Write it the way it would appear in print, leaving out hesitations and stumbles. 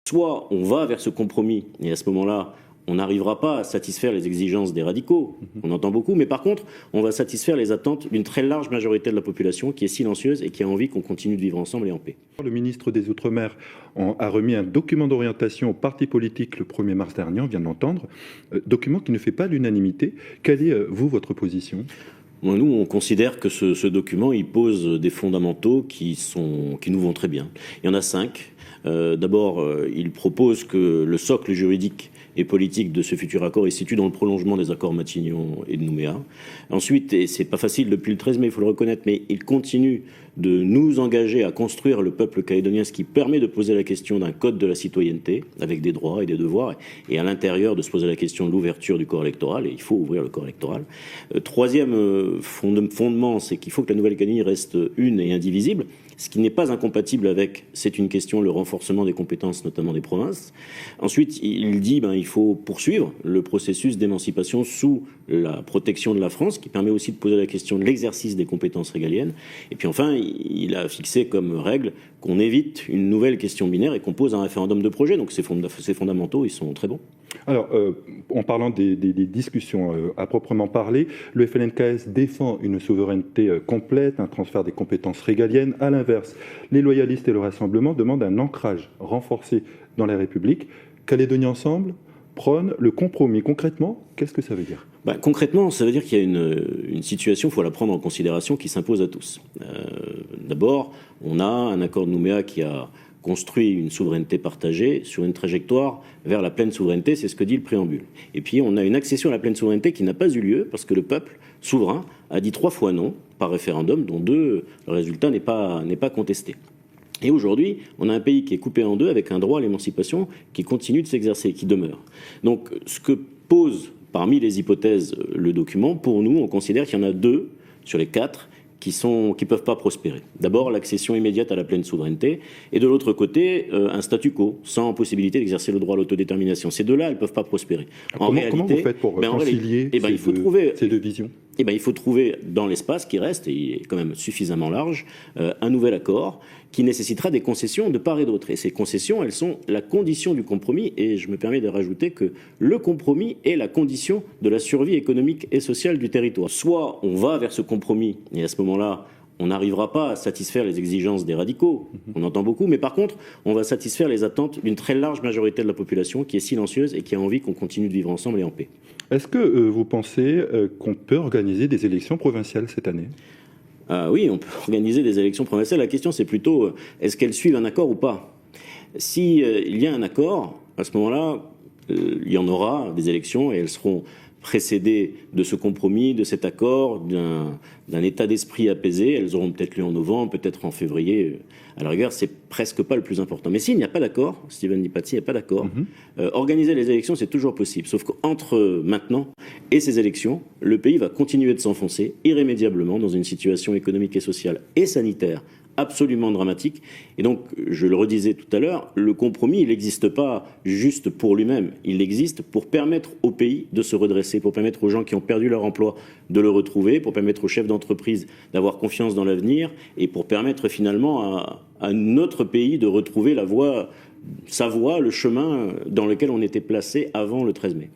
Soit on va vers ce compromis, et à ce moment-là, on n'arrivera pas à satisfaire les exigences des radicaux, on entend beaucoup, mais par contre, on va satisfaire les attentes d'une très large majorité de la population qui est silencieuse et qui a envie qu'on continue de vivre ensemble et en paix. Le ministre des Outre-mer a remis un document d'orientation aux partis politiques le 1er mars dernier, on vient de l'entendre, document qui ne fait pas l'unanimité. Quelle est, votre position ? Nous, on considère que ce document, il pose des fondamentaux qui nous vont très bien. Il y en a 5. D'abord, il propose que le socle juridique et politique de ce futur accord est situé dans le prolongement des accords Matignon et de Nouméa. Ensuite, et c'est pas facile depuis le 13 mai, il faut le reconnaître, mais il continue de nous engager à construire le peuple calédonien, ce qui permet de poser la question d'un code de la citoyenneté, avec des droits et des devoirs, et à l'intérieur de se poser la question de l'ouverture du corps électoral, et il faut ouvrir le corps électoral. Troisième fondement, c'est qu'il faut que la Nouvelle-Calédonie reste une et indivisible, ce qui n'est pas incompatible avec, c'est une question, le renforcement des compétences, notamment des provinces. Ensuite, il dit il faut poursuivre le processus d'émancipation sous la protection de la France, qui permet aussi de poser la question de l'exercice des compétences régaliennes. Et puis enfin, il a fixé comme règle qu'on évite une nouvelle question binaire et qu'on pose un référendum de projet. Donc ces fondamentaux, ils sont très bons. Alors, en parlant des discussions à proprement parler, le FLNKS défend une souveraineté complète, un transfert des compétences régaliennes. À l'inverse, les loyalistes et le Rassemblement demandent un ancrage renforcé dans la République. Calédonie Ensemble prône le compromis. Concrètement, qu'est-ce que ça veut dire ? Concrètement, ça veut dire qu'il y a une situation, il faut la prendre en considération, qui s'impose à tous. D'abord, on a un accord de Nouméa qui a construit une souveraineté partagée sur une trajectoire vers la pleine souveraineté, c'est ce que dit le préambule. Et puis on a une accession à la pleine souveraineté qui n'a pas eu lieu parce que le peuple souverain a dit 3 fois non par référendum, dont 2, le résultat n'est pas contesté. Et aujourd'hui, on a un pays qui est coupé en 2 avec un droit à l'émancipation qui continue de s'exercer, qui demeure. Donc ce que pose parmi les hypothèses le document, pour nous, on considère qu'il y en a 2 sur les 4 qui peuvent pas prospérer. D'abord, l'accession immédiate à la pleine souveraineté, et de l'autre côté, un statu quo, sans possibilité d'exercer le droit à l'autodétermination. Ces 2-là, elles peuvent pas prospérer. Comment vous faites pour concilier ces deux visions ? Il faut trouver dans l'espace qui reste, et il est quand même suffisamment large, un nouvel accord qui nécessitera des concessions de part et d'autre. Et ces concessions, elles sont la condition du compromis, et je me permets de rajouter que le compromis est la condition de la survie économique et sociale du territoire. Soit on va vers ce compromis, et à ce moment-là, on n'arrivera pas à satisfaire les exigences des radicaux, on entend beaucoup, mais par contre, on va satisfaire les attentes d'une très large majorité de la population qui est silencieuse et qui a envie qu'on continue de vivre ensemble et en paix. Est-ce que vous pensez qu'on peut organiser des élections provinciales cette année ? Oui, on peut organiser des élections provinciales. La question, c'est plutôt, est-ce qu'elles suivent un accord ou pas ? Si il y a un accord, à ce moment-là, il y en aura des élections et elles seront précédées de ce compromis, de cet accord, d'un état d'esprit apaisé. Elles auront peut-être lieu en novembre, peut-être en février. À la rigueur, c'est presque pas le plus important. Mais s'il n'y a pas d'accord, Steven Lipatsi, il n'y a pas d'accord, organiser les élections, c'est toujours possible. Sauf qu'entre maintenant et ces élections, le pays va continuer de s'enfoncer irrémédiablement dans une situation économique et sociale et sanitaire absolument dramatique. Et donc, je le redisais tout à l'heure, le compromis, il n'existe pas juste pour lui-même. Il existe pour permettre au pays de se redresser, pour permettre aux gens qui ont perdu leur emploi de le retrouver, pour permettre aux chefs d'entreprise d'avoir confiance dans l'avenir et pour permettre finalement à notre pays de retrouver sa voie, le chemin dans lequel on était placé avant le 13 mai.